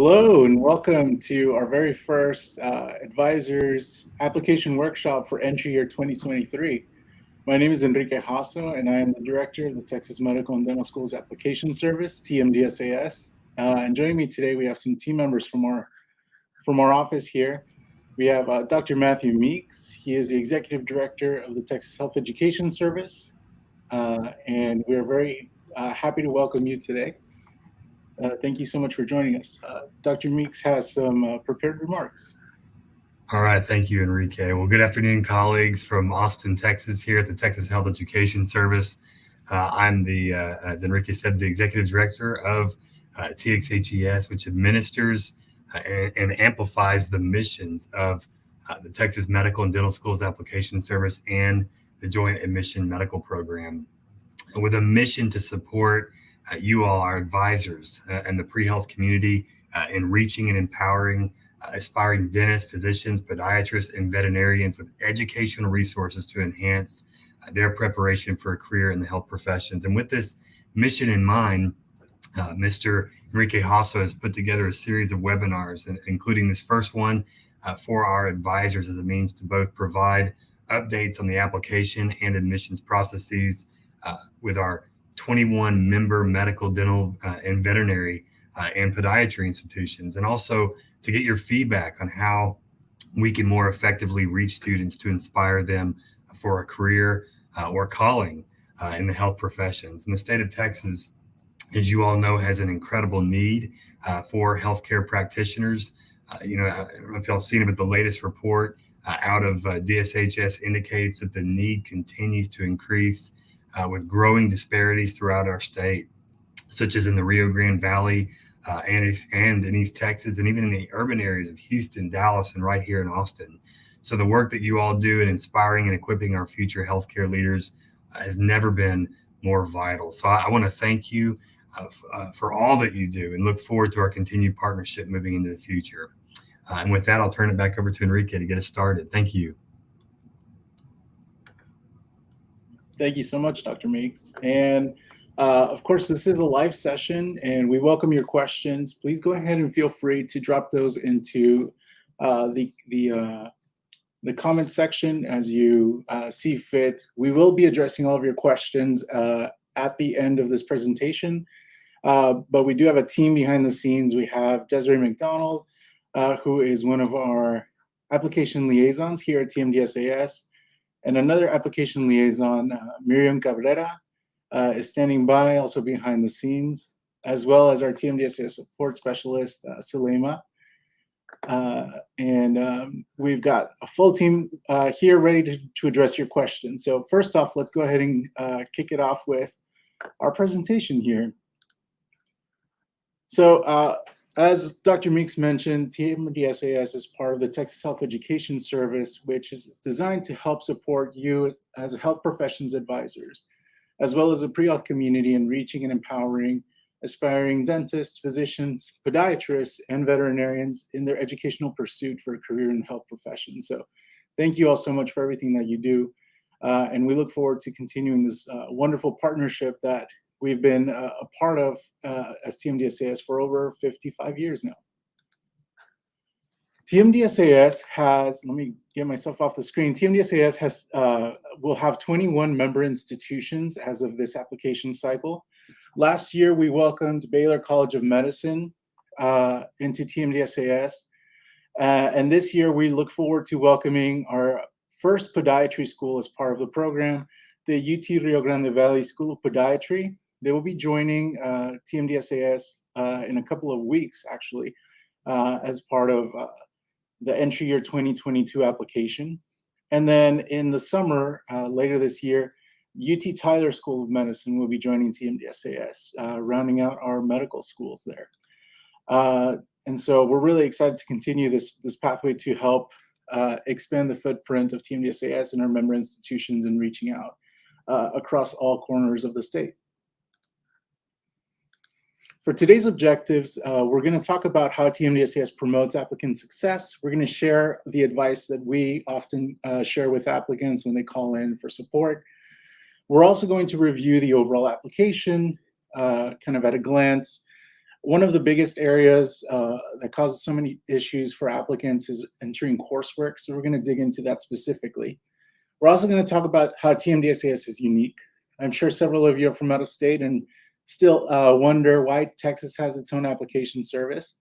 Hello and welcome to our very first Advisors Application Workshop for Entry Year 2023. My name is Enrique Jasso and I am the Director of the Texas Medical and Dental Schools Application Service, TMDSAS. And joining me today, we have some team members from our office here. We have Dr. Matthew Meeks. He is the Executive Director of the Texas Health Education Service. And we're very happy to welcome you today. Thank you so much for joining us. Dr. Meeks has some prepared remarks. All right, thank you, Enrique. Well, good afternoon, colleagues from Austin, Texas, here at the Texas Health Education Service. I'm as Enrique said, the Executive Director of TXHES, which administers and amplifies the missions of the Texas Medical and Dental Schools Application Service and the Joint Admission Medical Program, and with a mission to support you all, our advisors, and the pre-health community in reaching and empowering aspiring dentists, physicians, podiatrists, and veterinarians with educational resources to enhance their preparation for a career in the health professions. And with this mission in mind, Mr. Enrique Jasso has put together a series of webinars, including this first one for our advisors as a means to both provide updates on the application and admissions processes with our 21 member medical, dental, and veterinary and podiatry institutions, and also to get your feedback on how we can more effectively reach students to inspire them for a career or calling in the health professions. And the state of Texas, as you all know, has an incredible need for healthcare practitioners. I don't know if y'all have seen it, but the latest report out of DSHS indicates that the need continues to increase with growing disparities throughout our state, such as in the Rio Grande Valley and in East Texas, and even in the urban areas of Houston, Dallas, and right here in Austin. So the work that you all do in inspiring and equipping our future healthcare leaders has never been more vital. So I want to thank you for all that you do and look forward to our continued partnership moving into the future. And with that, I'll turn it back over to Enrique to get us started. Thank you. Thank you so much, Dr. Meeks. And of course, this is a live session and we welcome your questions. Please go ahead and feel free to drop those into the comment section as you see fit. We will be addressing all of your questions at the end of this presentation, but we do have a team behind the scenes. We have Desiree McDonald, who is one of our application liaisons here at TMDSAS. And another application liaison, Miriam Cabrera, is standing by, also behind the scenes, as well as our TMDSAS support specialist, Sulema. We've got a full team here ready to address your questions. So first off, let's go ahead and kick it off with our presentation here. So as Dr. Meeks mentioned, TMDSAS is part of the Texas Health Education Service, which is designed to help support you as health professions advisors, as well as the pre-health community in reaching and empowering aspiring dentists, physicians, podiatrists, and veterinarians in their educational pursuit for a career in the health profession. So thank you all so much for everything that you do. And we look forward to continuing this wonderful partnership that we've been a part of as TMDSAS for over 55 years now. TMDSAS has, let me get myself off the screen. TMDSAS will have 21 member institutions as of this application cycle. Last year, we welcomed Baylor College of Medicine into TMDSAS. And this year, we look forward to welcoming our first podiatry school as part of the program, the UT Rio Grande Valley School of Podiatry. They will be joining TMDSAS in a couple of weeks, actually, as part of the entry year 2022 application. And then in the summer, later this year, UT Tyler School of Medicine will be joining TMDSAS, rounding out our medical schools there. And so we're really excited to continue this pathway to help expand the footprint of TMDSAS and our member institutions and reaching out across all corners of the state. For today's objectives, we're going to talk about how TMDSAS promotes applicant success. We're going to share the advice that we often share with applicants when they call in for support. We're also going to review the overall application, kind of at a glance, One of the biggest areas that causes so many issues for applicants is entering coursework. So we're going to dig into that specifically. We're also going to talk about how TMDSAS is unique. I'm sure several of you are from out of state and still wonder why Texas has its own application service.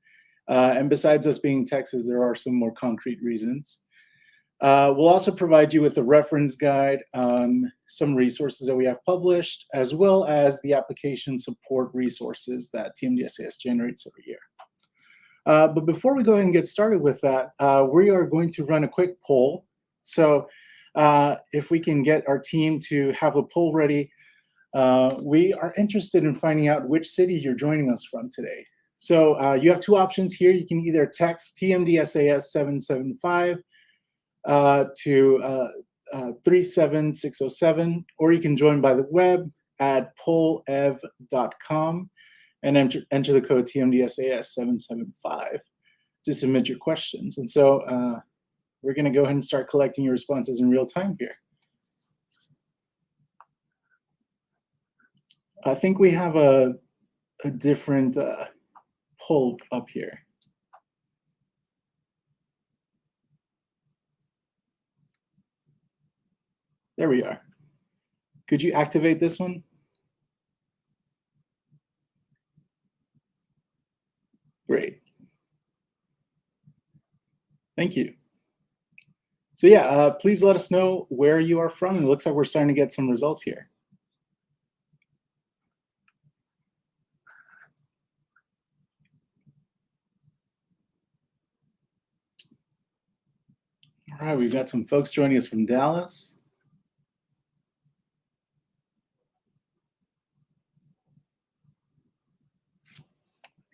And besides us being Texas, there are some more concrete reasons. We'll also provide you with a reference guide on some resources that we have published, as well as the application support resources that TMDSAS generates every year. But before we go ahead and get started with that, we are going to run a quick poll. So if we can get our team to have a poll ready, we are interested in finding out which city you're joining us from today. So you have two options here. You can either text TMDSAS 775 to 37607, or you can join by the web at pollev.com and enter the code TMDSAS 775 to submit your questions. And so we're going to go ahead and start collecting your responses in real time here. I think we have a different poll up here. There we are. Could you activate this one? Great. Thank you. So yeah, please let us know where you are from. It looks like we're starting to get some results here. All right, we've got some folks joining us from Dallas.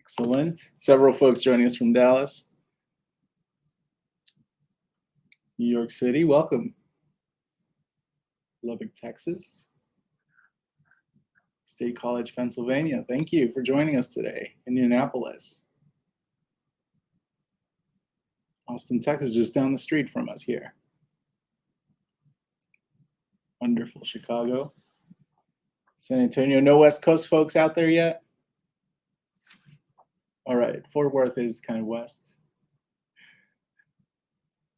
Excellent. Several folks joining us from Dallas. New York City, welcome. Lubbock, Texas. State College, Pennsylvania. Thank you for joining us today. Indianapolis. Austin, Texas, just down the street from us here. Wonderful. Chicago. San Antonio. No West Coast folks out there yet? All right, Fort Worth is kind of west.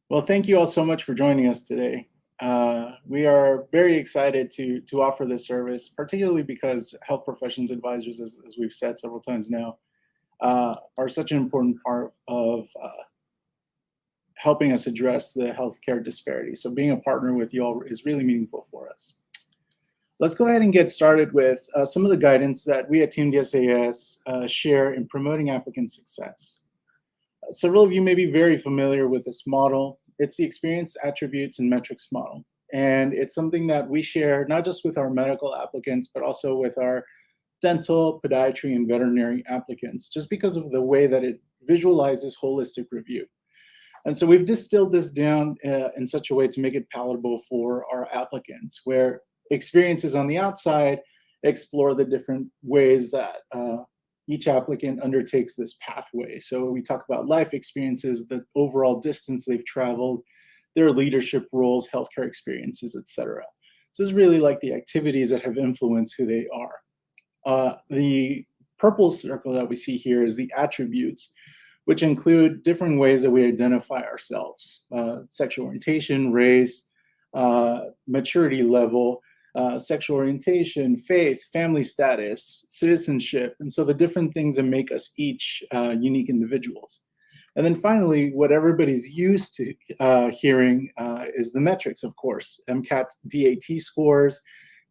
Well, thank you all so much for joining us today. We are very excited to offer this service, particularly because health professions advisors, as we've said several times now, are such an important part of helping us address the healthcare disparity. So being a partner with you all is really meaningful for us. Let's go ahead and get started with some of the guidance that we at TMDSAS share in promoting applicant success. Several of you may be very familiar with this model. It's the experience, attributes, and metrics model. And it's something that we share not just with our medical applicants, but also with our dental, podiatry, and veterinary applicants, just because of the way that it visualizes holistic review. And so we've distilled this down in such a way to make it palatable for our applicants, where experiences on the outside explore the different ways that each applicant undertakes this pathway. So we talk about life experiences, the overall distance they've traveled, their leadership roles, healthcare experiences, etc. So this is really like the activities that have influenced who they are. The purple circle that we see here is the attributes, which include different ways that we identify ourselves: sexual orientation, race, maturity level, sexual orientation, faith, family status, citizenship, and so the different things that make us each unique individuals. And then finally, what everybody's used to hearing is the metrics, of course: MCAT, DAT scores,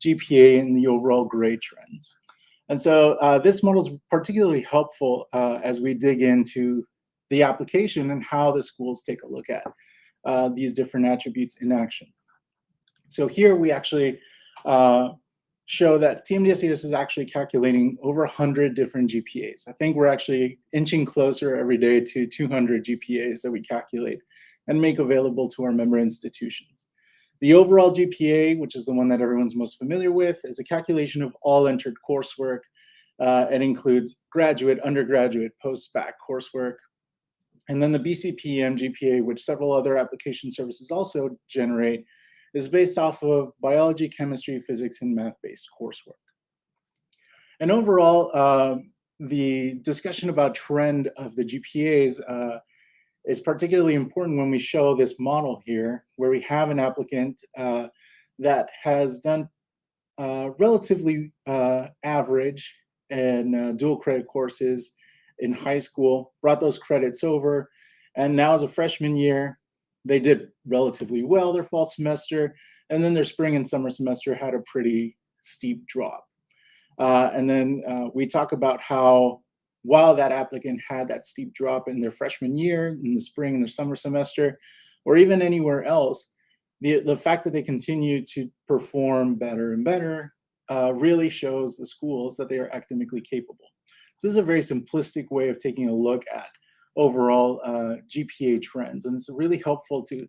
GPA, and the overall grade trends. And so this model is particularly helpful as we dig into the application and how the schools take a look at these different attributes in action. So here we actually show that TMDSAS is actually calculating over 100 different GPAs. I think we're actually inching closer every day to 200 GPAs that we calculate and make available to our member institutions. The overall GPA, which is the one that everyone's most familiar with, is a calculation of all entered coursework. It includes graduate, undergraduate, post-bac coursework. And then the BCPM GPA, which several other application services also generate, is based off of biology, chemistry, physics, and math-based coursework. And overall, the discussion about trend of the GPAs is particularly important when we show this model here, where we have an applicant that has done relatively average and dual credit courses in high school, brought those credits over, and now as a freshman year, they did relatively well their fall semester, and then their spring and summer semester had a pretty steep drop. And then we talk about how while that applicant had that steep drop in their freshman year, in the spring and the summer semester, or even anywhere else, the fact that they continue to perform better and better really shows the schools that they are academically capable. So this is a very simplistic way of taking a look at overall GPA trends, and it's really helpful to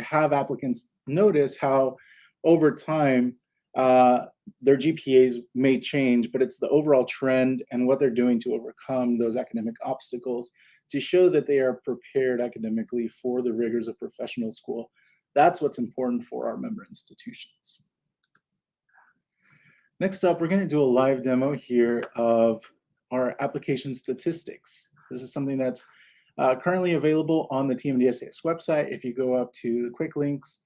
have applicants notice how over time their GPAs may change, but it's the overall trend and what they're doing to overcome those academic obstacles to show that they are prepared academically for the rigors of professional school. That's what's important for our member institutions. Next up, we're going to do a live demo here of our application statistics. This is something that's currently available on the TMDSAS website. If you go up to the quick links,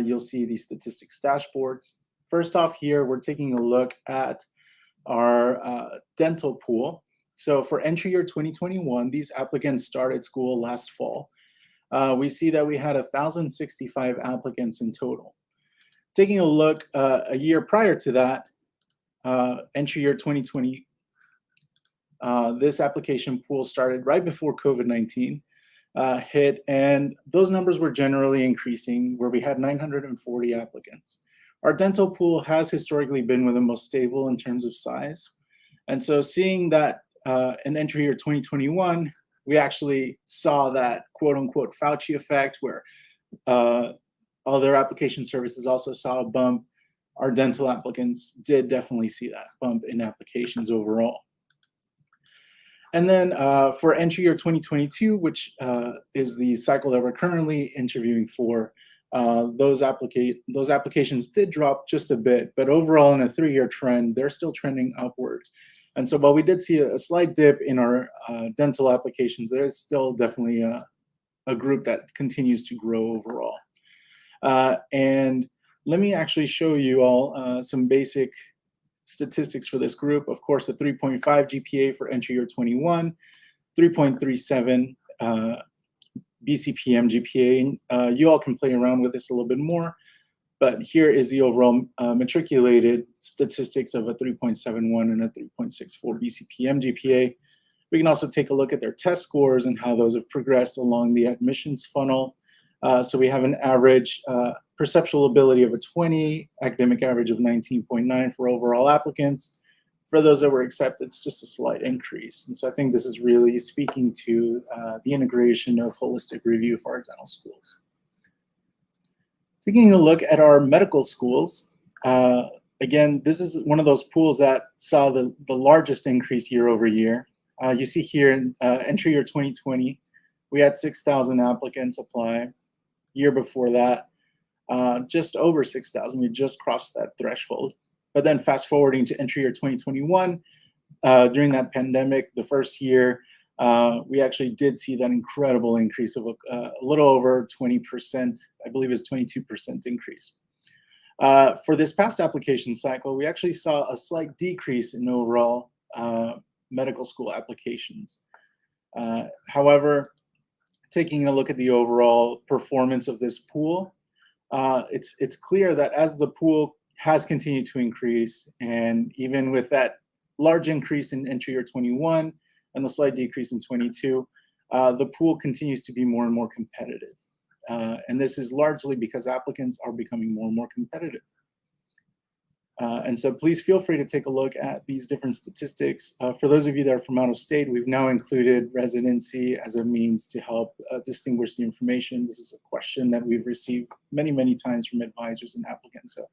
you'll see the statistics dashboards. First off here, we're taking a look at our dental pool. So for entry year 2021, these applicants started school last fall. We see that we had 1,065 applicants in total. Taking a look a year prior to that, entry year 2020, this application pool started right before COVID-19 hit, and those numbers were generally increasing, where we had 940 applicants. Our dental pool has historically been one of the most stable in terms of size. And so seeing that in entry year 2021, we actually saw that quote unquote Fauci effect, where other application services also saw a bump. Our dental applicants did definitely see that bump in applications overall. And then for entry year 2022, which is the cycle that we're currently interviewing for, those applications did drop just a bit, but overall in a 3-year trend, they're still trending upwards. And so while we did see a slight dip in our dental applications, there is still definitely a group that continues to grow overall. And let me actually show you all some basic statistics for this group. Of course, a 3.5 GPA for entry year 21, 3.37 BCPM GPA. You all can play around with this a little bit more, but here is the overall matriculated statistics of a 3.71 and a 3.64 BCPM GPA. We can also take a look at their test scores and how those have progressed along the admissions funnel. So we have an average perceptual ability of a 20, academic average of 19.9 for overall applicants. For those that were accepted, it's just a slight increase. And so I think this is really speaking to the integration of holistic review for our dental schools. Taking a look at our medical schools, again, this is one of those pools that saw the largest increase year over year. You see here in entry year 2020, we had 6,000 applicants apply. Year before that, just over 6,000. We just crossed that threshold. But then fast forwarding to entry year 2021, during that pandemic, the first year, we actually did see that incredible increase of a little over 20%. I believe it's 22% increase. For this past application cycle, we actually saw a slight decrease in overall medical school applications. However, taking a look at the overall performance of this pool, it's clear that as the pool has continued to increase, and even with that large increase in entry year 21 and the slight decrease in 22, the pool continues to be more and more competitive. And this is largely because applicants are becoming more and more competitive. And so please feel free to take a look at these different statistics. For those of you that are from out of state, we've now included residency as a means to help distinguish the information. This is a question that we've received many, many times from advisors and applicants. So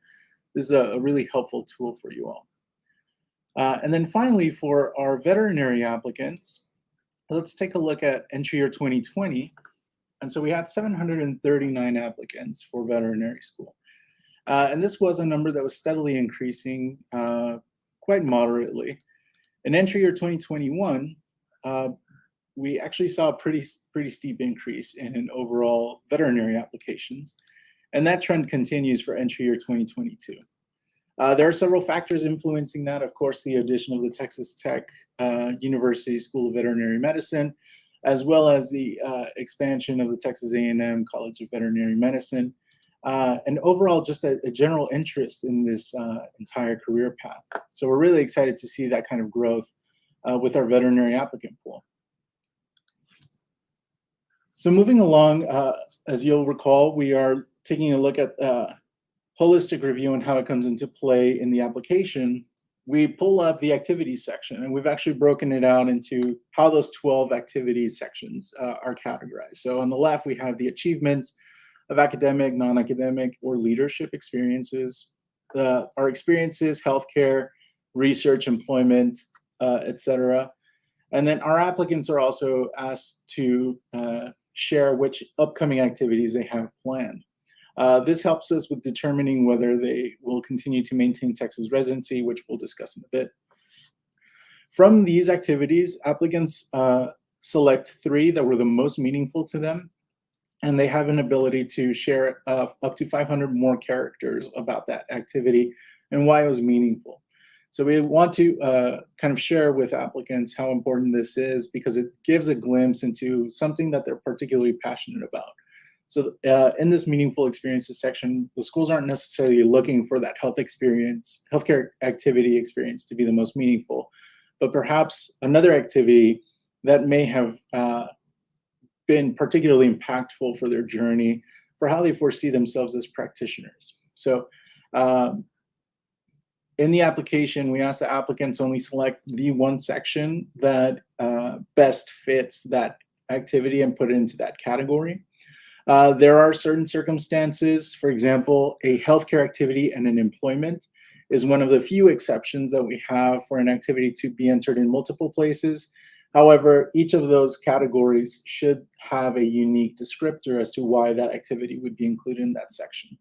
this is a really helpful tool for you all. And then finally, for our veterinary applicants, let's take a look at entry year 2020. And so we had 739 applicants for veterinary school. And this was a number that was steadily increasing quite moderately. In entry year 2021, we actually saw a pretty steep increase in overall veterinary applications, and that trend continues for entry year 2022. There are several factors influencing that. Of course, the addition of the Texas Tech University School of Veterinary Medicine, as well as the expansion of the Texas A&M College of Veterinary Medicine, and overall just a general interest in this entire career path. So we're really excited to see that kind of growth with our veterinary applicant pool. So moving along, as you'll recall, we are taking a look at holistic review and how it comes into play in the application. We pull up the activities section, and we've actually broken it out into how those 12 activities sections are categorized. So on the left, we have the achievements of academic, non-academic, or leadership experiences, our experiences, healthcare, research, employment, etc. And then our applicants are also asked to share which upcoming activities they have planned. This helps us with determining whether they will continue to maintain Texas residency, which we'll discuss in a bit. From these activities, applicants select 3 that were the most meaningful to them, and they have an ability to share up to 500 more characters about that activity and why it was meaningful. So we want to kind of share with applicants how important this is, because it gives a glimpse into something that they're particularly passionate about. So in this meaningful experiences section, the schools aren't necessarily looking for that healthcare activity experience to be the most meaningful, but perhaps another activity that may have been particularly impactful for their journey, for how they foresee themselves as practitioners. So in the application, we ask the applicants only select the one section that best fits that activity and put it into that category. There are certain circumstances, for example, a healthcare activity and an employment is one of the few exceptions that we have for an activity to be entered in multiple places. However, each of those categories should have a unique descriptor as to why that activity would be included in that section.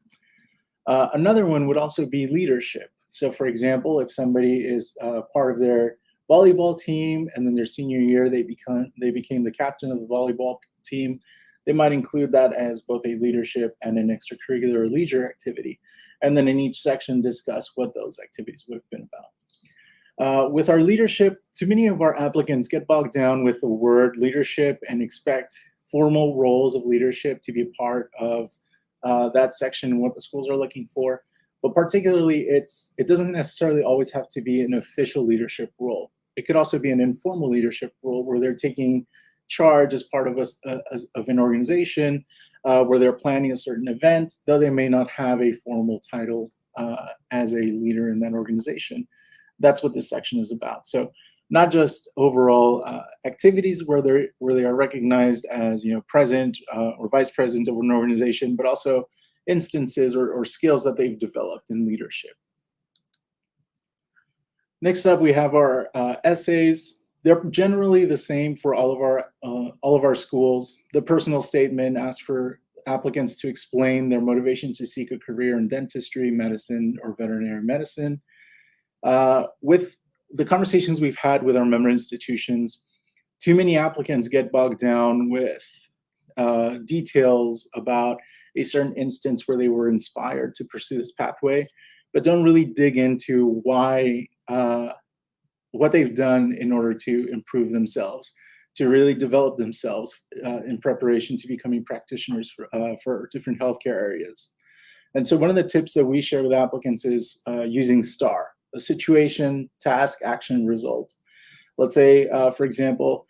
Another one would also be leadership. So for example, if somebody is part of their volleyball team and then their senior year they became the captain of the volleyball team, they might include that as both a leadership and an extracurricular or leisure activity. And then in each section discuss what those activities would have been about. With our leadership, too many of our applicants get bogged down with the word leadership and expect formal roles of leadership to be a part of that section and what the schools are looking for. But particularly, it doesn't necessarily always have to be an official leadership role. It could also be an informal leadership role where they're taking charge as part of an organization, where they're planning a certain event, though they may not have a formal title as a leader in that organization. That's what this section is about. So not just overall activities where they are recognized as president or vice president of an organization, but also instances or skills that they've developed in leadership. Next up, we have our essays. They're generally the same for all of our schools. The personal statement asks for applicants to explain their motivation to seek a career in dentistry, medicine, or veterinary medicine. With the conversations we've had with our member institutions, too many applicants get bogged down with details about a certain instance where they were inspired to pursue this pathway, but don't really dig into why, what they've done in order to improve themselves, to really develop themselves in preparation to becoming practitioners for different healthcare areas. And so one of the tips that we share with applicants is using STAR, a situation, task, action, result. Let's say, for example,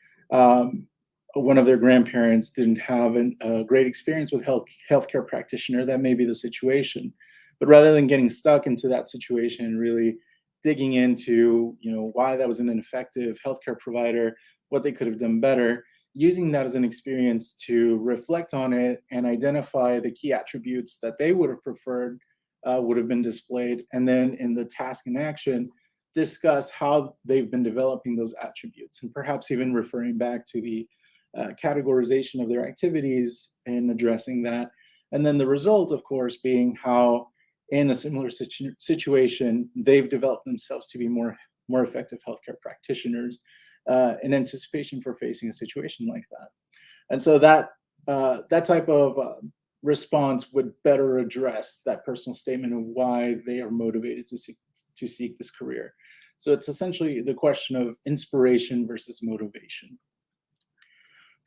one of their grandparents didn't have a great experience with healthcare practitioner. That may be the situation. But rather than getting stuck into that situation and really digging into why that was an ineffective healthcare provider, what they could have done better, using that as an experience to reflect on it and identify the key attributes that they would have preferred would have been displayed, and then in the task and action, discuss how they've been developing those attributes, and perhaps even referring back to the categorization of their activities and addressing that. And then the result, of course, being how in a similar situation, they've developed themselves to be more more effective healthcare practitioners in anticipation for facing a situation like that. And so that type of response would better address that personal statement of why they are motivated to seek this career. So it's essentially the question of inspiration versus motivation.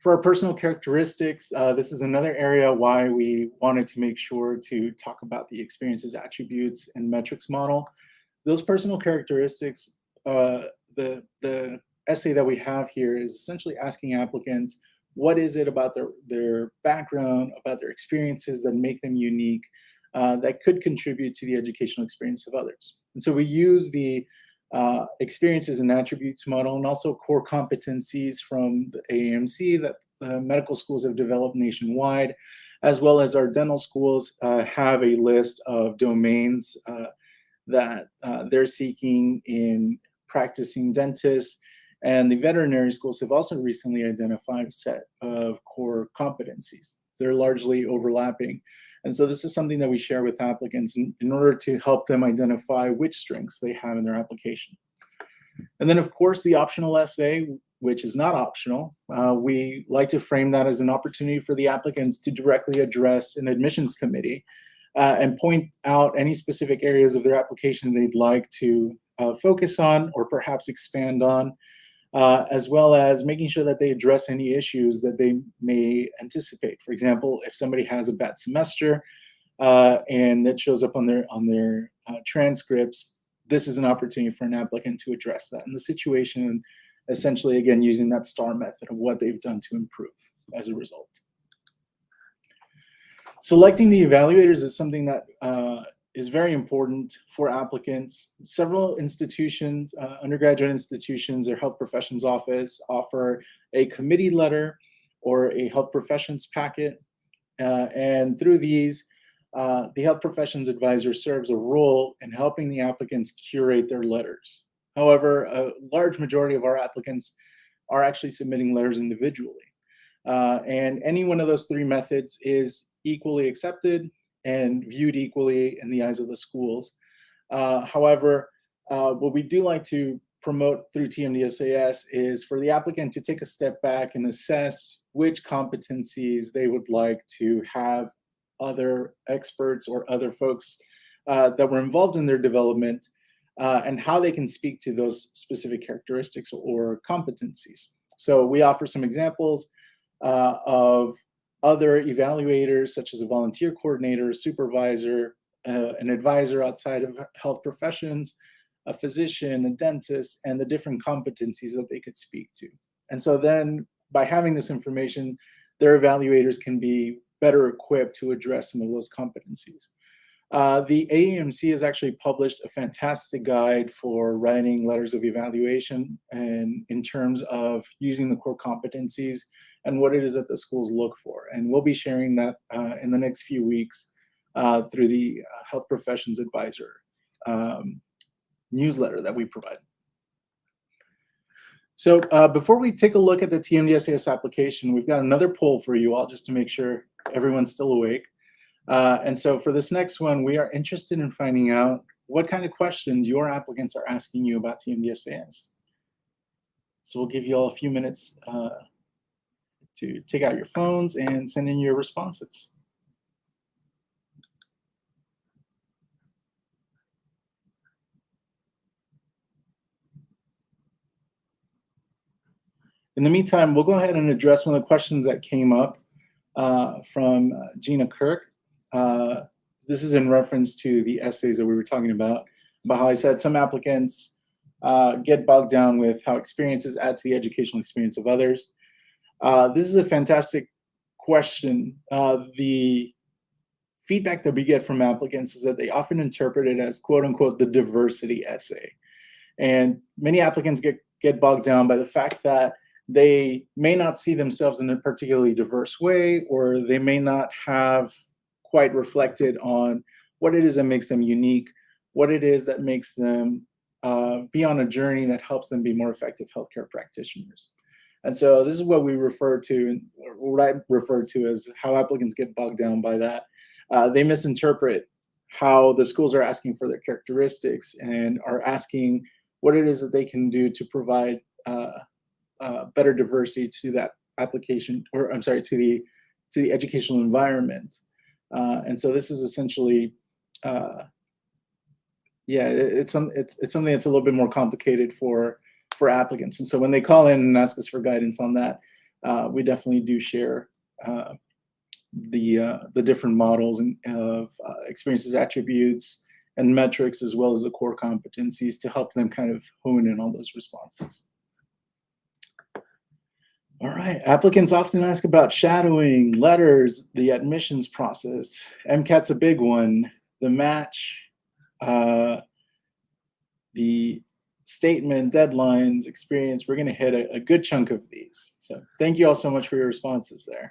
For our personal characteristics, this is another area why we wanted to make sure to talk about the experiences, attributes, and metrics model. Those personal characteristics, the essay that we have here is essentially asking applicants, what is it about their background, about their experiences that make them unique, that could contribute to the educational experience of others. And so we use the experiences and attributes model and also core competencies from the AAMC that medical schools have developed nationwide, as well as our dental schools have a list of domains that they're seeking in practicing dentists. And the veterinary schools have also recently identified a set of core competencies. They're largely overlapping. And so this is something that we share with applicants in order to help them identify which strengths they have in their application. And then, of course, the optional essay, which is not optional. We like to frame that as an opportunity for the applicants to directly address an admissions committee and point out any specific areas of their application they'd like to focus on or perhaps expand on. As well as making sure that they address any issues that they may anticipate. For example, if somebody has a bad semester and that shows up on their transcripts, this is an opportunity for an applicant to address that in the situation, and essentially, again, using that STAR method of what they've done to improve as a result. Selecting the evaluators is something that is very important for applicants. Several institutions, undergraduate institutions or health professions office offer a committee letter or a health professions packet. And through these, the health professions advisor serves a role in helping the applicants curate their letters. However, a large majority of our applicants are actually submitting letters individually. And any one of those three methods is equally accepted and viewed equally in the eyes of the schools. However, what we do like to promote through TMDSAS is for the applicant to take a step back and assess which competencies they would like to have other experts or other folks that were involved in their development and how they can speak to those specific characteristics or competencies. So we offer some examples of other evaluators, such as a volunteer coordinator, a supervisor, an advisor outside of health professions, a physician, a dentist, and the different competencies that they could speak to. And so then by having this information, their evaluators can be better equipped to address some of those competencies. The AAMC has actually published a fantastic guide for writing letters of evaluation and in terms of using the core competencies and what it is that the schools look for. And we'll be sharing that in the next few weeks through the Health Professions Advisor newsletter that we provide. So before we take a look at the TMDSAS application, we've got another poll for you all just to make sure everyone's still awake. And so for this next one, we are interested in finding out what kind of questions your applicants are asking you about TMDSAS. So we'll give you all a few minutes to take out your phones and send in your responses. In the meantime, we'll go ahead and address one of the questions that came up from Gina Kirk. This is in reference to the essays that we were talking about how I said some applicants get bogged down with how experiences add to the educational experience of others. This is a fantastic question. The feedback that we get from applicants is that they often interpret it as quote unquote the diversity essay. And many applicants get bogged down by the fact that they may not see themselves in a particularly diverse way, or they may not have quite reflected on what it is that makes them unique, what it is that makes them be on a journey that helps them be more effective healthcare practitioners. And so this is what we refer to, or what I refer to as how applicants get bogged down by that. They misinterpret how the schools are asking for their characteristics and are asking what it is that they can do to provide better diversity to that application, or I'm sorry, to the educational environment. And so this is essentially, yeah, it's something that's a little bit more complicated for applicants. And so when they call in and ask us for guidance on that, we definitely do share the different models of experiences, attributes, and metrics, as well as the core competencies to help them kind of hone in on those responses. All right, applicants often ask about shadowing, letters, the admissions process. MCAT's a big one, the match, the statement, deadlines, experience. We're gonna hit a good chunk of these. So thank you all so much for your responses there.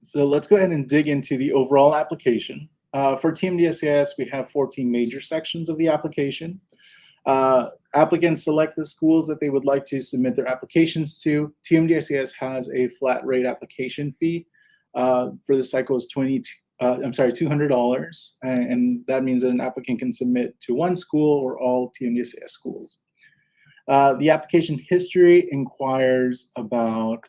So let's go ahead and dig into the overall application. For TMDSAS, we have 14 major sections of the application. Applicants select the schools that they would like to submit their applications to. TMDSAS has a flat rate application fee. For the cycle is $200, and that means that an applicant can submit to one school or all TMDSAS schools. The application history inquires about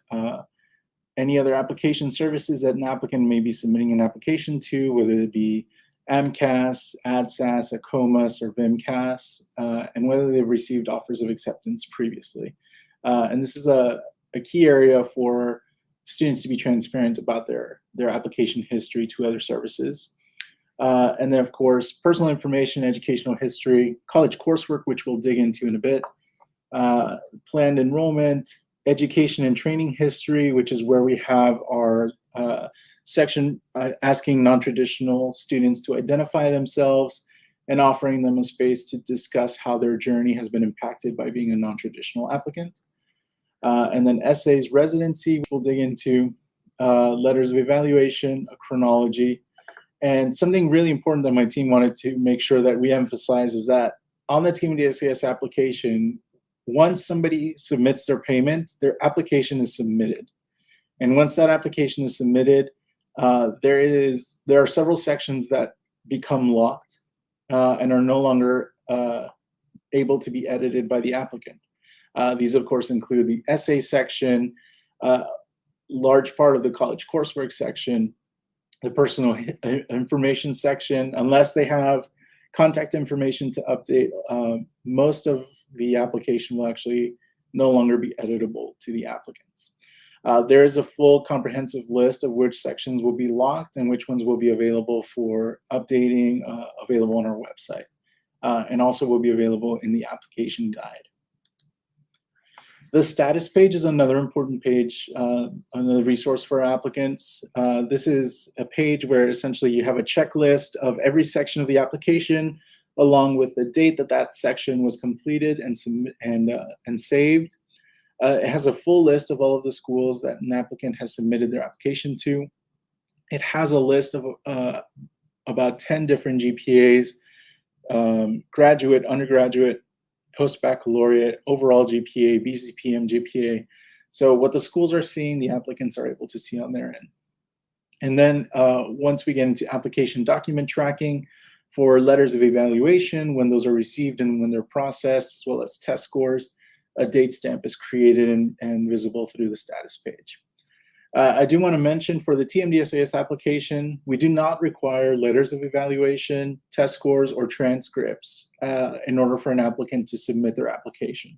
any other application services that an applicant may be submitting an application to, whether it be AMCAS, ADSAS, ACOMAS, or VIMCAS, and whether they've received offers of acceptance previously. And this is a key area for students to be transparent about their application history to other services. And then, of course, personal information, educational history, college coursework, which we'll dig into in a bit, planned enrollment, education and training history, which is where we have our section asking non-traditional students to identify themselves and offering them a space to discuss how their journey has been impacted by being a non-traditional applicant. And then essays, residency, which we'll dig into, letters of evaluation, a chronology. And something really important that my team wanted to make sure that we emphasize is that on the TMDSAS application, once somebody submits their payment, their application is submitted. And once that application is submitted, there are several sections that become locked and are no longer able to be edited by the applicant. These, of course, include the essay section, large part of the college coursework section, the personal information section. Unless they have contact information to update, most of the application will actually no longer be editable to the applicants. There is a full comprehensive list of which sections will be locked and which ones will be available for updating, available on our website, and also will be available in the application guide. The status page is another important page, another resource for applicants. This is a page where essentially you have a checklist of every section of the application, along with the date that that section was completed and saved. It has a full list of all of the schools that an applicant has submitted their application to. It has a list of about 10 different GPAs, graduate, undergraduate, post-baccalaureate, overall GPA, BCPM GPA. So what the schools are seeing, the applicants are able to see on their end. And then once we get into application document tracking for letters of evaluation, when those are received and when they're processed, as well as test scores, a date stamp is created and visible through the status page. I do want to mention for the TMDSAS application, we do not require letters of evaluation, test scores, or transcripts in order for an applicant to submit their application.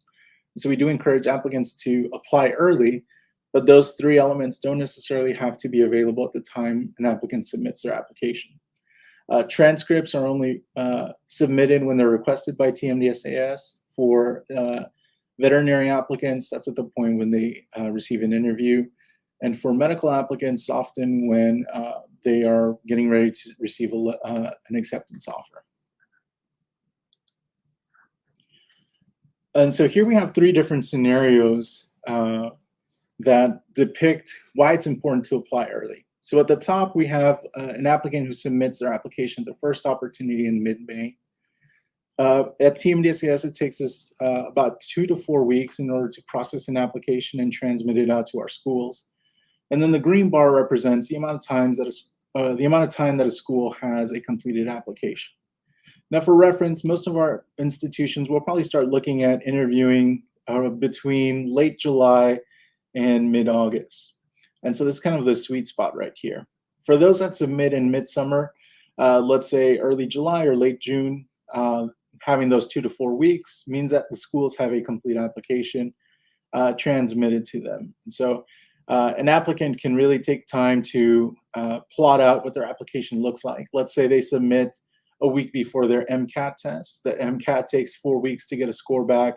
So we do encourage applicants to apply early, but those three elements don't necessarily have to be available at the time an applicant submits their application. Transcripts are only submitted when they're requested by TMDSAS. For veterinary applicants, that's at the point when they receive an interview. And for medical applicants, often when they are getting ready to receive an acceptance offer. And so here we have three different scenarios that depict why it's important to apply early. So at the top, we have an applicant who submits their application at the first opportunity in mid-May. At TMDSAS, it takes us about 2 to 4 weeks in order to process an application and transmit it out to our schools. And then the green bar represents the amount of time that a school has a completed application. Now, for reference, most of our institutions will probably start looking at interviewing between late July and mid-August. And so this is kind of the sweet spot right here. For those that submit in midsummer, let's say early July or late June, having those 2 to 4 weeks means that the schools have a complete application transmitted to them. And so an applicant can really take time to plot out what their application looks like. Let's say they submit a week before their MCAT test. The MCAT takes 4 weeks to get a score back.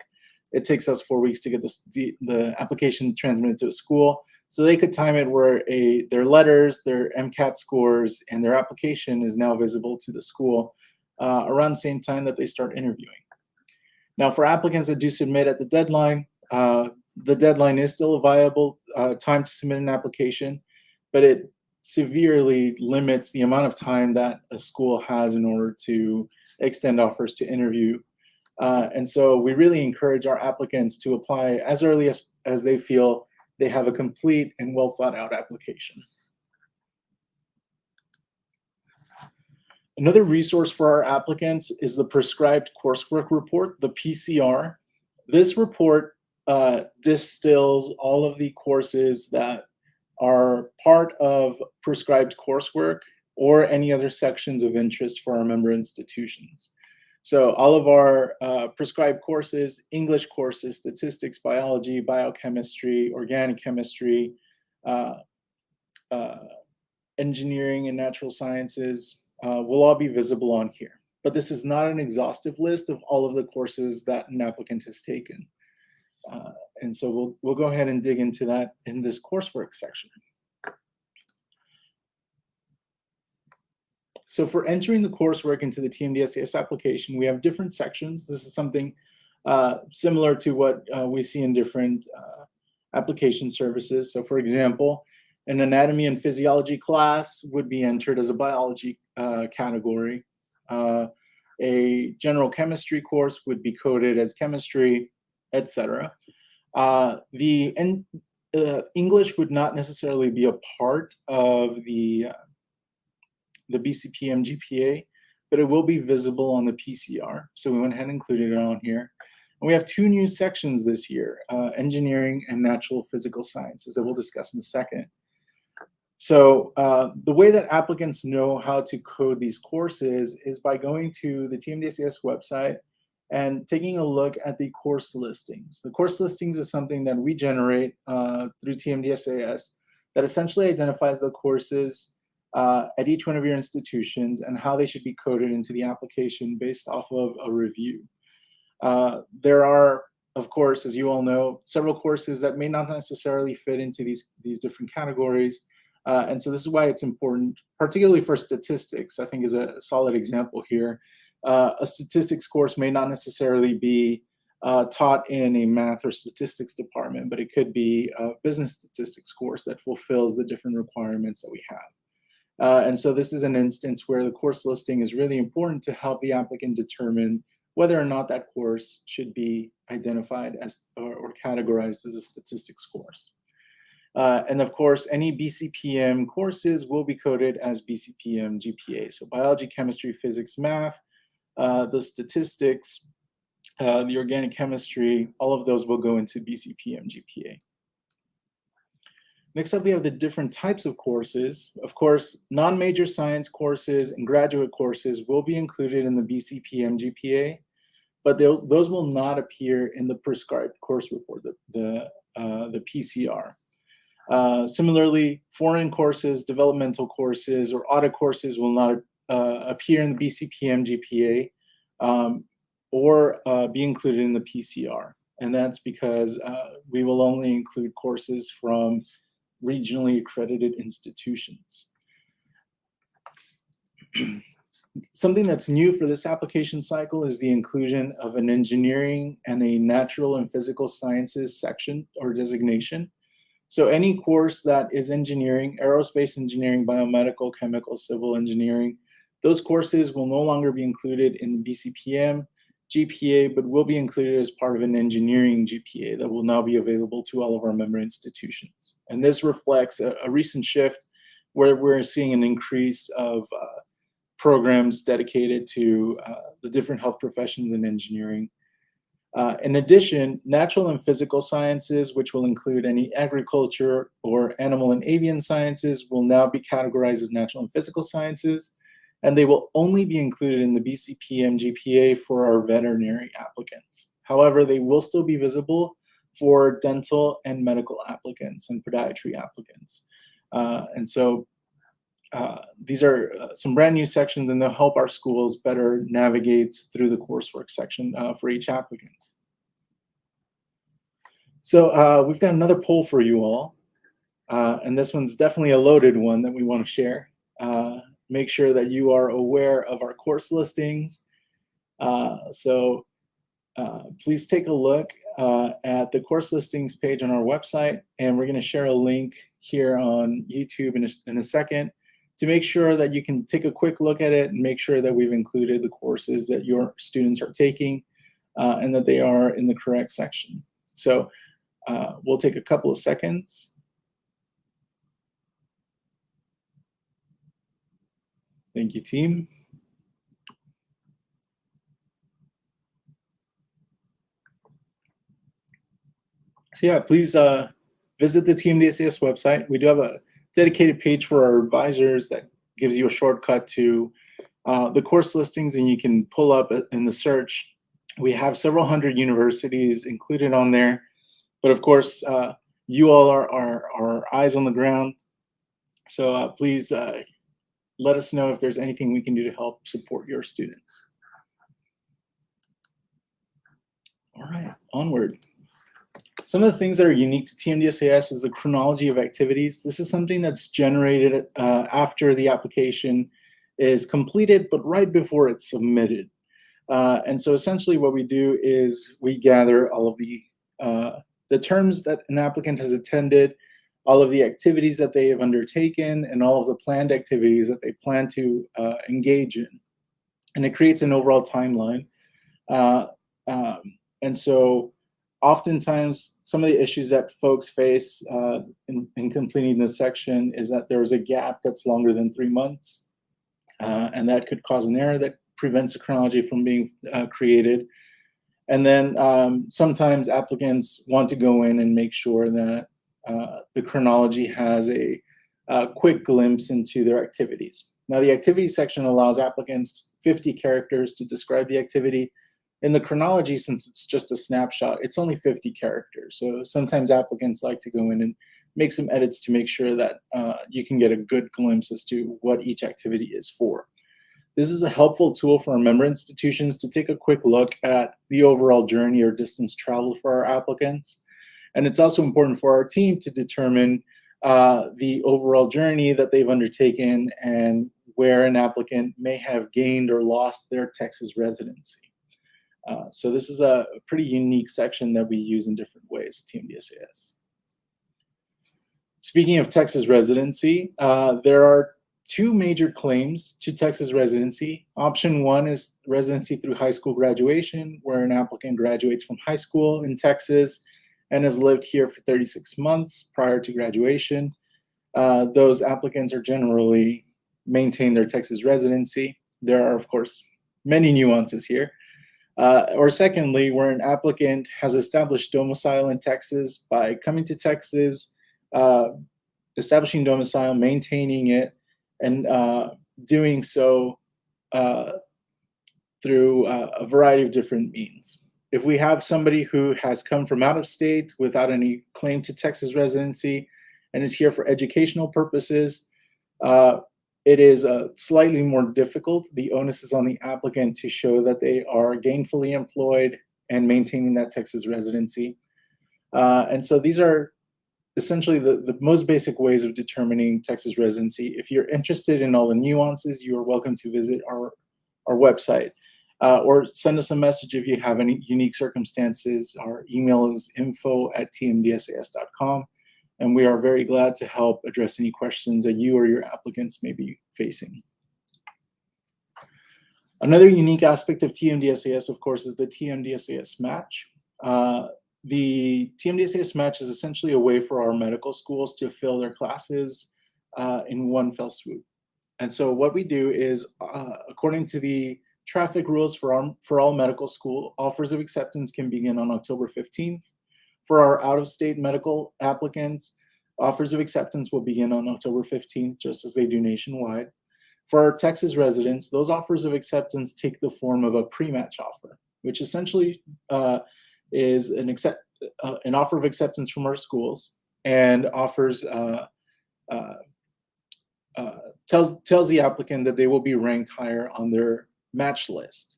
It takes us 4 weeks to get the application transmitted to a school. So they could time it where their letters, their MCAT scores, and their application is now visible to the school around the same time that they start interviewing. Now, for applicants that do submit at the deadline is still a viable time to submit an application, but it severely limits the amount of time that a school has in order to extend offers to interview. And so we really encourage our applicants to apply as early as they feel they have a complete and well thought out application. Another resource for our applicants is the Prescribed Coursework Report, the PCR. This report distills all of the courses that are part of prescribed coursework or any other sections of interest for our member institutions. So all of our prescribed courses, English courses, statistics, biology, biochemistry, organic chemistry, engineering and natural sciences will all be visible on here. But this is not an exhaustive list of all of the courses that an applicant has taken. And so we'll go ahead and dig into that in this coursework section. So for entering the coursework into the TMDSAS application, we have different sections. This is something similar to what we see in different application services. So for example, an anatomy and physiology class would be entered as a biology category. A general chemistry course would be coded as chemistry, etc. English would not necessarily be a part of the BCPM GPA, but it will be visible on the PCR. So we went ahead and included it on here. And we have 2 new sections this year, engineering and natural physical sciences that we'll discuss in a second. So the way that applicants know how to code these courses is by going to the TMDSAS website and taking a look at the course listings. The course listings is something that we generate through TMDSAS that essentially identifies the courses at each one of your institutions and how they should be coded into the application based off of a review. There are, of course, as you all know, several courses that may not necessarily fit into these different categories. And so this is why it's important, particularly for statistics, I think is a solid example here. A statistics course may not necessarily be taught in a math or statistics department, but it could be a business statistics course that fulfills the different requirements that we have. And so this is an instance where the course listing is really important to help the applicant determine whether or not that course should be identified as or categorized as a statistics course. And of course, any BCPM courses will be coded as BCPM GPA. So biology, chemistry, physics, math, the statistics, the organic chemistry, all of those will go into BCPM GPA. Next up, we have the different types of courses. Of course, non-major science courses and graduate courses will be included in the BCPM GPA, but those will not appear in the prescribed course report, the PCR. Similarly, foreign courses, developmental courses, or audit courses will not appear in the BCPM GPA or be included in the PCR. And that's because we will only include courses from regionally accredited institutions. Something that's new for this application cycle is the inclusion of an engineering and a natural and physical sciences section or designation. So any course that is engineering, aerospace engineering, biomedical, chemical, civil engineering, those courses will no longer be included in the BCPM GPA, but will be included as part of an engineering GPA that will now be available to all of our member institutions. And this reflects a recent shift where we're seeing an increase of programs dedicated to the different health professions and engineering. In addition, natural and physical sciences, which will include any agriculture or animal and avian sciences, will now be categorized as natural and physical sciences, and they will only be included in the BCPM GPA for our veterinary applicants. However, they will still be visible for dental and medical applicants and podiatry applicants. These are some brand new sections, and they'll help our schools better navigate through the coursework section for each applicant. So we've got another poll for you all, and this one's definitely a loaded one that we want to share. Make sure that you are aware of our course listings. Please take a look at the course listings page on our website, and we're going to share a link here on YouTube in a second to make sure that you can take a quick look at it and make sure that we've included the courses that your students are taking and that they are in the correct section. So we'll take a couple of seconds. Thank you, team. So yeah, please visit the TMDSAS website. We do have a dedicated page for our advisors that gives you a shortcut to the course listings, and you can pull up in the search. We have several hundred universities included on there, but of course, you all are our eyes on the ground. So please let us know if there's anything we can do to help support your students. All right, onward. Some of the things that are unique to TMDSAS is the chronology of activities. This is something that's generated after the application is completed, but right before it's submitted. And so essentially what we do is we gather all of the terms that an applicant has attended, all of the activities that they have undertaken, and all of the planned activities that they plan to engage in. And it creates an overall timeline. And so oftentimes, some of the issues that folks face in completing this section is that there is a gap that's longer than 3 months, and that could cause an error that prevents a chronology from being created. And then sometimes applicants want to go in and make sure that the chronology has a quick glimpse into their activities. Now, the activity section allows applicants 50 characters to describe the activity. In the chronology, since it's just a snapshot, it's only 50 characters. So sometimes applicants like to go in and make some edits to make sure that you can get a good glimpse as to what each activity is for. This is a helpful tool for our member institutions to take a quick look at the overall journey or distance traveled for our applicants. And it's also important for our team to determine the overall journey that they've undertaken and where an applicant may have gained or lost their Texas residency. So this is a pretty unique section that we use in different ways at TMDSAS. Speaking of Texas residency, there are 2 major claims to Texas residency. Option 1 is residency through high school graduation, where an applicant graduates from high school in Texas and has lived here for 36 months prior to graduation. Those applicants are generally maintain their Texas residency. There are, of course, many nuances here. Or secondly, where an applicant has established domicile in Texas by coming to Texas, establishing domicile, maintaining it, and doing so through a variety of different means. If we have somebody who has come from out of state without any claim to Texas residency and is here for educational purposes, it is slightly more difficult. The onus is on the applicant to show that they are gainfully employed and maintaining that Texas residency. And so these are essentially the most basic ways of determining Texas residency. If you're interested in all the nuances, you are welcome to visit our website or send us a message if you have any unique circumstances. Our email is info@tmdsas.com. And we are very glad to help address any questions that you or your applicants may be facing. Another unique aspect of TMDSAS, of course, is the TMDSAS match. The TMDSAS match is essentially a way for our medical schools to fill their classes in one fell swoop. And so what we do is, according to the traffic rules for all medical school, offers of acceptance can begin on October 15th. For our out-of-state medical applicants, offers of acceptance will begin on October 15th, just as they do nationwide. For our Texas residents, those offers of acceptance take the form of a pre-match offer, which essentially is an offer of acceptance from our schools and offers tells the applicant that they will be ranked higher on their match list.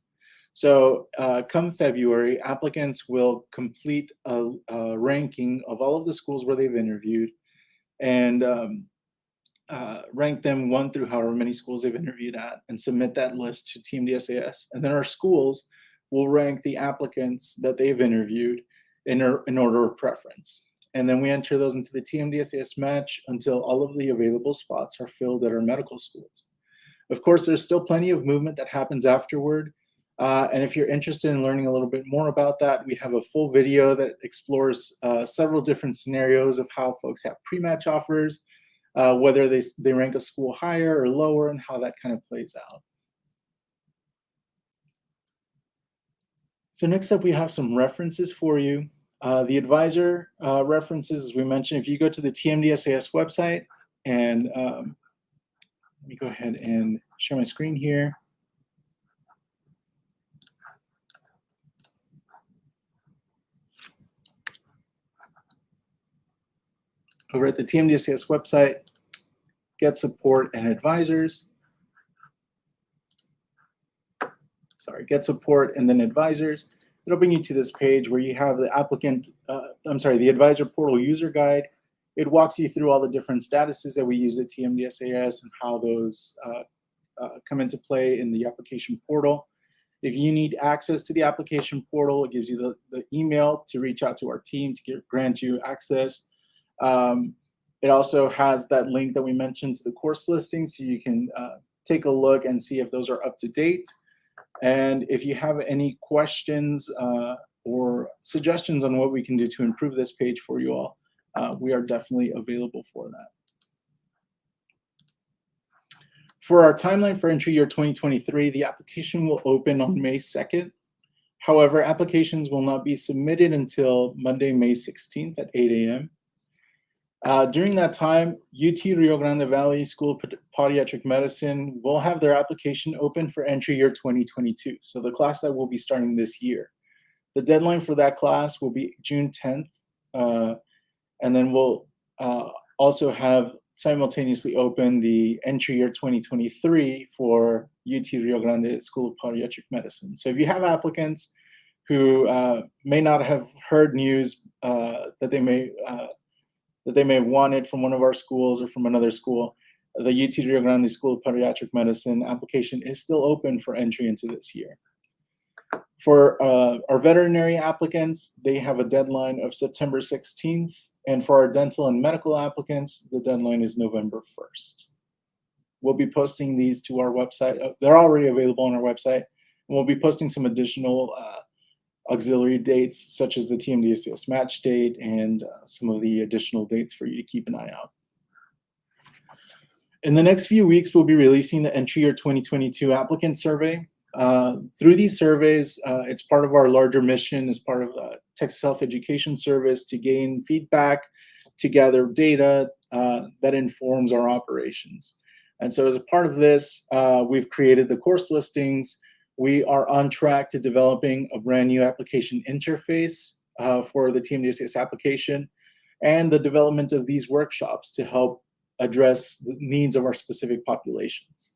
So come February, applicants will complete a ranking of all of the schools where they've interviewed and rank them 1 through however many schools they've interviewed at and submit that list to TMDSAS. And then our schools will rank the applicants that they've interviewed in order of preference. And then we enter those into the TMDSAS match until all of the available spots are filled at our medical schools. Of course, there's still plenty of movement that happens afterward. And if you're interested in learning a little bit more about that, we have a full video that explores several different scenarios of how folks have pre-match offers, whether they rank a school higher or lower, and how that kind of plays out. So next up, we have some references for you. The advisor references, as we mentioned, if you go to the TMDSAS website, and let me go ahead and share my screen here. Over at the TMDSAS website, get support and advisors. Sorry, get support and then advisors. It'll bring you to this page where you have the the advisor portal user guide. It walks you through all the different statuses that we use at TMDSAS and how those come into play in the application portal. If you need access to the application portal, it gives you the email to reach out to our team to grant you access. It also has that link that we mentioned to the course listings, so you can take a look and see if those are up to date. And if you have any questions or suggestions on what we can do to improve this page for you all, we are definitely available for that. For our timeline for entry year 2023, the application will open on May 2nd. However, applications will not be submitted until Monday, May 16th at 8 a.m. During that time, UT Rio Grande Valley School of Podiatric Medicine will have their application open for entry year 2022, so the class that will be starting this year. The deadline for that class will be June 10th, and then we'll also have simultaneously open the entry year 2023 for UT Rio Grande School of Podiatric Medicine. So if you have applicants who may not have heard news that they may have wanted from one of our schools or from another school, the UT Rio Grande School of Podiatric Medicine application is still open for entry into this year. For our veterinary applicants, they have a deadline of September 16th. And for our dental and medical applicants, the deadline is November 1st. We'll be posting these to our website. They're already available on our website. And we'll be posting some additional auxiliary dates, such as the TMDSAS match date and some of the additional dates for you to keep an eye out. In the next few weeks, we'll be releasing the entry year 2022 applicant survey. Through these surveys, it's part of our larger mission as part of Texas Health Education Service to gain feedback, to gather data that informs our operations. And so as a part of this, we've created the course listings. We are on track to developing a brand new application interface for the TMDSAS application and the development of these workshops to help address the needs of our specific populations.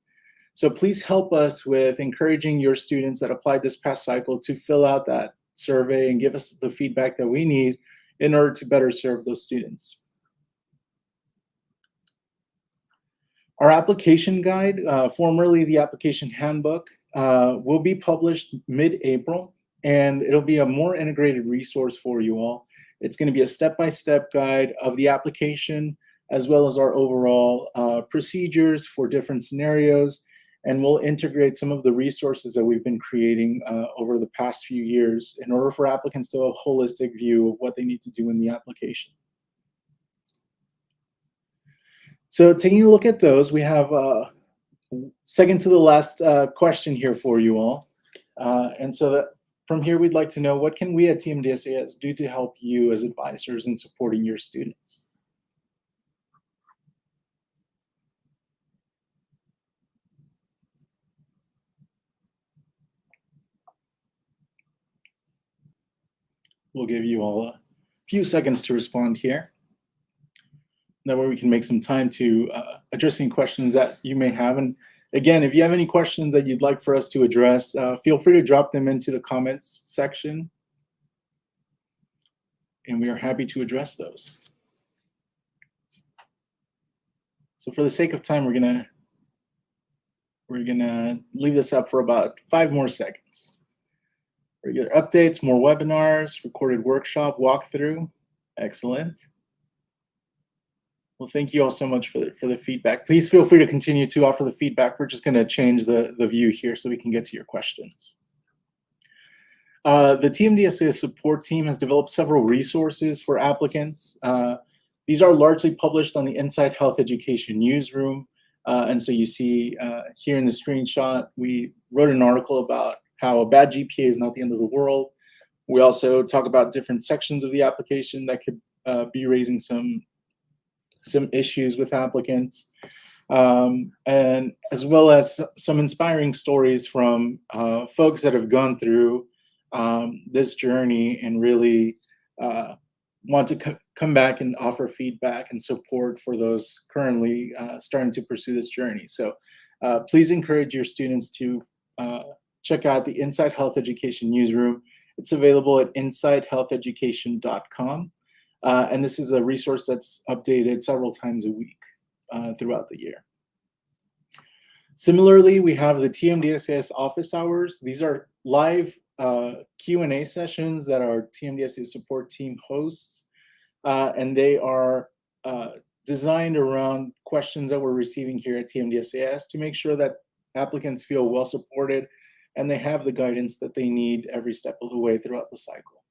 So please help us with encouraging your students that applied this past cycle to fill out that survey and give us the feedback that we need in order to better serve those students. Our application guide, formerly the application handbook, will be published mid-April, and it'll be a more integrated resource for you all. It's going to be a step-by-step guide of the application, as well as our overall procedures for different scenarios, and we'll integrate some of the resources that we've been creating over the past few years in order for applicants to have a holistic view of what they need to do in the application. So taking a look at those, we have Second to the last question here for you all. And so that from here, we'd like to know, what can we at TMDSAS do to help you as advisors in supporting your students? We'll give you all a few seconds to respond here. That way we can make some time to address any questions that you may have. And again, if you have any questions that you'd like for us to address, feel free to drop them into the comments section, and we are happy to address those. So for the sake of time, we're gonna leave this up for about 5 more seconds. Regular updates, more webinars, recorded workshop, walkthrough. Excellent. Well, thank you all so much for the feedback. Please feel free to continue to offer the feedback. We're just going to change the view here so we can get to your questions. The TMDSAS support team has developed several resources for applicants. These are largely published on the Inside Health Education newsroom. And so you see here in the screenshot, we wrote an article about how a bad GPA is not the end of the world. We also talk about different sections of the application that could be raising some issues with applicants, and as well as some inspiring stories from folks that have gone through this journey and really want to come back and offer feedback and support for those currently starting to pursue this journey. So please encourage your students to check out the Inside Health Education newsroom. It's available at insidehealtheducation.com. And this is a resource that's updated several times a week throughout the year. Similarly, we have the TMDSAS office hours. These are live Q&A sessions that our TMDSAS support team hosts, and they are designed around questions that we're receiving here at TMDSAS to make sure that applicants feel well supported and they have the guidance that they need every step of the way throughout the cycle.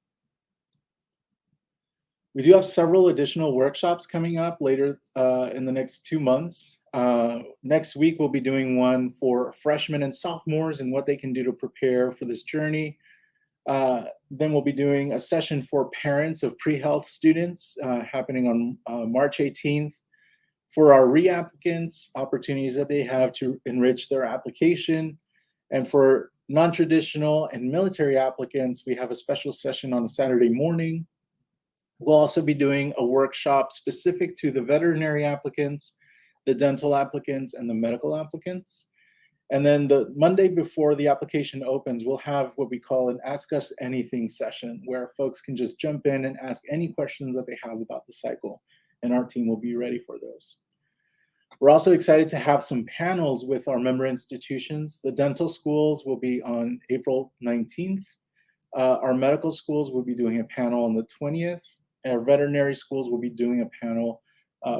We do have several additional workshops coming up later in the next 2 months. Next week, we'll be doing one for freshmen and sophomores and what they can do to prepare for this journey. Then we'll be doing a session for parents of pre-health students happening on March 18th. For our reapplicants, opportunities that they have to enrich their application. And for non-traditional and military applicants, we have a special session on a Saturday morning. We'll also be doing a workshop specific to the veterinary applicants, the dental applicants, and the medical applicants. And then the Monday before the application opens, we'll have what we call an Ask Us Anything session, where folks can just jump in and ask any questions that they have about the cycle, and our team will be ready for those. We're also excited to have some panels with our member institutions. The dental schools will be on April 19th. Our medical schools will be doing a panel on the 20th. Our veterinary schools will be doing a panel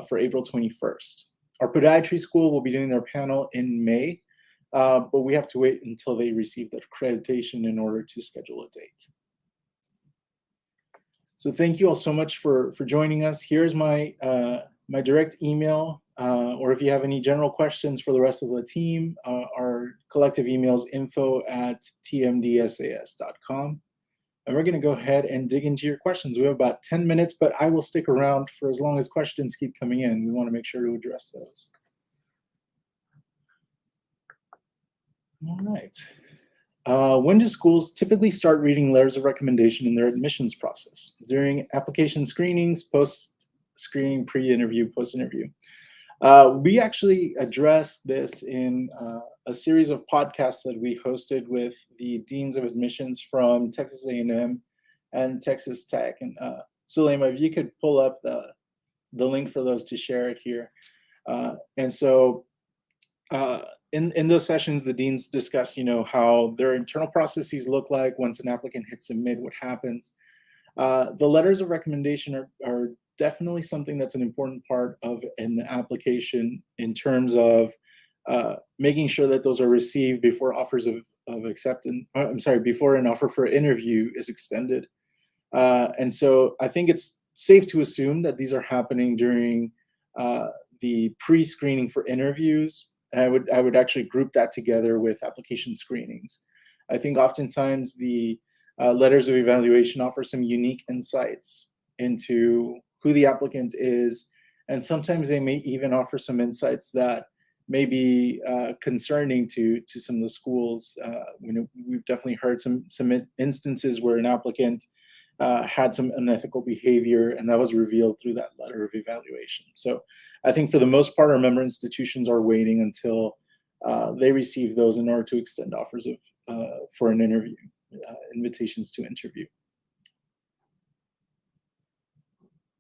for April 21st. Our podiatry school will be doing their panel in May, but we have to wait until they receive the accreditation in order to schedule a date. So thank you all so much for joining us. Here's my my direct email, or if you have any general questions for the rest of the team, our collective email is info@tmdsas.com. And we're going to go ahead and dig into your questions. We have about 10 minutes, but I will stick around for as long as questions keep coming in. We want to make sure to address those. All right. When do schools typically start reading letters of recommendation in their admissions process? During application screenings, post-screening, pre-interview, post-interview. We actually addressed this in a series of podcasts that we hosted with the deans of admissions from Texas A&M and Texas Tech. And Sulema, if you could pull up the link for those to share it here. And so in those sessions, the deans discuss, how their internal processes look like once an applicant hits submit, what happens. The letters of recommendation are definitely something that's an important part of an application in terms of making sure that those are received before offers of acceptance. I'm sorry, before an offer for interview is extended. And so I think it's safe to assume that these are happening during the pre-screening for interviews. I would actually group that together with application screenings. I think oftentimes the letters of evaluation offer some unique insights into who the applicant is, and sometimes they may even offer some insights that may be concerning to some of the schools. We've definitely heard some instances where an applicant had some unethical behavior, and that was revealed through that letter of evaluation. So I think for the most part, our member institutions are waiting until they receive those in order to extend offers of for an interview, invitations to interview.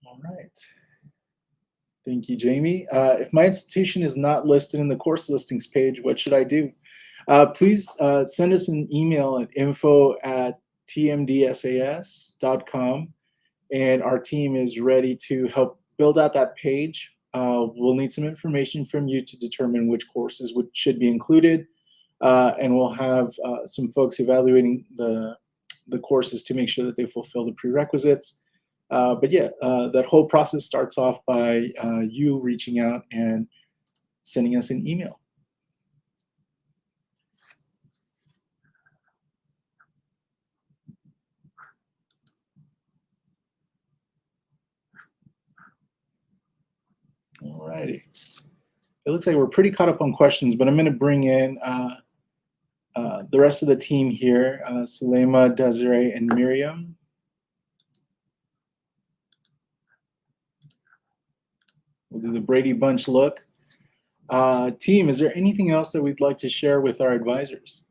All right. Thank you, Jamie. If my institution is not listed in the course listings page, what should I do? Please send us an email at info@tmdsas.com, and our team is ready to help build out that page. We'll need some information from you to determine which courses should be included, and we'll have some folks evaluating the courses to make sure that they fulfill the prerequisites. But yeah, that whole process starts off by you reaching out and sending us an email. All righty. It looks like we're pretty caught up on questions, but I'm going to bring in the rest of the team here, Sulema, Desiree, and Miriam. We'll do the Brady Bunch look. Team, is there anything else that we'd like to share with our advisors?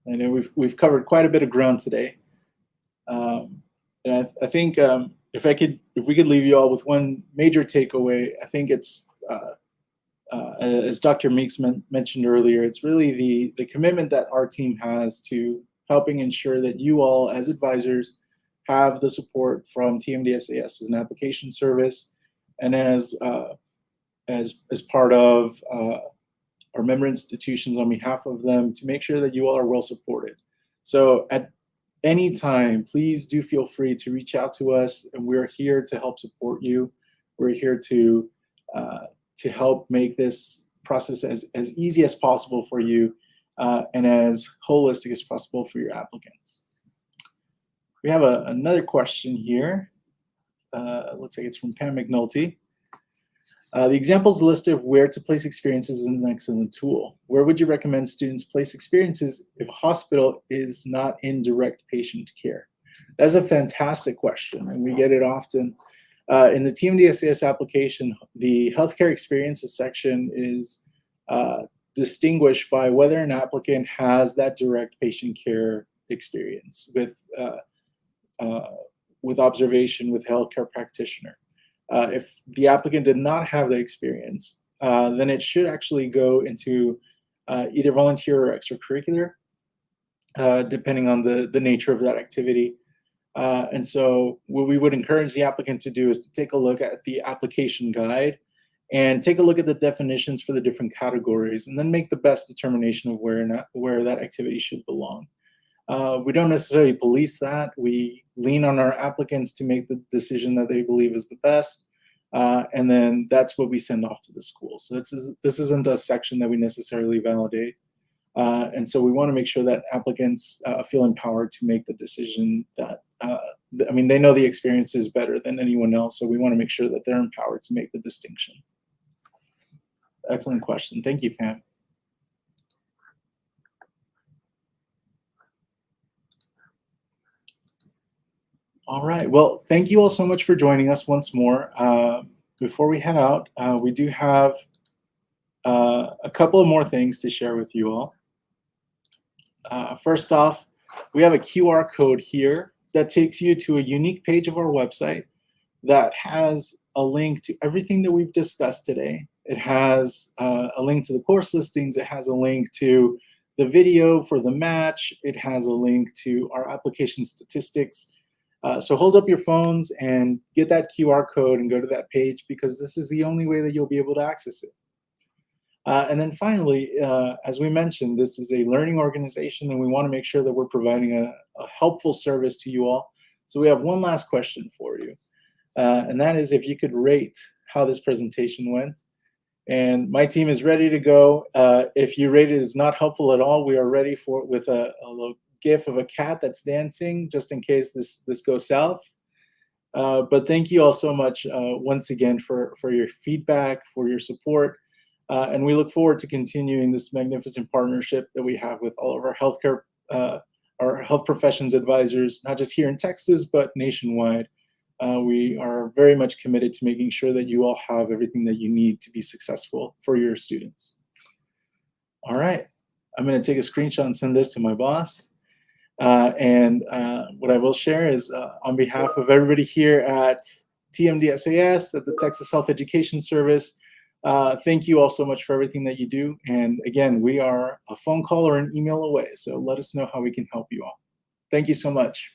I know we've covered quite a bit of ground today. And I think if we could leave you all with one major takeaway, I think it's as Dr. Meeks mentioned earlier, it's really the commitment that our team has to helping ensure that you all as advisors have the support from TMDSAS as an application service, and as part of our member institutions on behalf of them, to make sure that you all are well supported. So at any time, please do feel free to reach out to us, and we're here to help support you. We're here to help make this process as easy as possible for you, and as holistic as possible for your applicants. We have another question here. Looks like it's from Pam McNulty. The examples listed of where to place experiences is an excellent tool. Where would you recommend students place experiences if a hospital is not in direct patient care? That's a fantastic question, and we get it often. In the TMDSAS application, the healthcare experiences section is distinguished by whether an applicant has that direct patient care experience with observation with a healthcare practitioner. If the applicant did not have the experience, then it should actually go into either volunteer or extracurricular, depending on the nature of that activity. And so what we would encourage the applicant to do is to take a look at the application guide and take a look at the definitions for the different categories, and then make the best determination of where that activity should belong. We don't necessarily police that. We lean on our applicants to make the decision that they believe is the best, and then that's what we send off to the school. So this isn't a section that we necessarily validate, and so we want to make sure that applicants feel empowered to make the decision that, I mean, they know the experience is better than anyone else, so we want to make sure that they're empowered to make the distinction. Excellent question. Thank you, Pam. All right. Well, thank you all so much for joining us once more. Before we head out, we do have a couple of more things to share with you all. First off, we have a QR code here that takes you to a unique page of our website that has a link to everything that we've discussed today. It has a link to the course listings. It has a link to the video for the match. It has a link to our application statistics. So hold up your phones and get that QR code and go to that page, because this is the only way that you'll be able to access it. And then finally, as we mentioned, this is a learning organization, and we want to make sure that we're providing a helpful service to you all. So we have one last question for you. and that is if you could rate how this presentation went. And my team is ready to go. If you rate it as not helpful at all, we are ready with a little GIF of a cat that's dancing, just in case this goes south. But thank you all so much once again for your feedback, for your support. And we look forward to continuing this magnificent partnership that we have with all of our health professions advisors, not just here in Texas, but nationwide. We are very much committed to making sure that you all have everything that you need to be successful for your students. All right, I'm going to take a screenshot and send this to my boss. What I will share is on behalf of everybody here at TMDSAS, at the Texas Health Education Service, thank you all so much for everything that you do. And again, we are a phone call or an email away, so let us know how we can help you all. Thank you so much.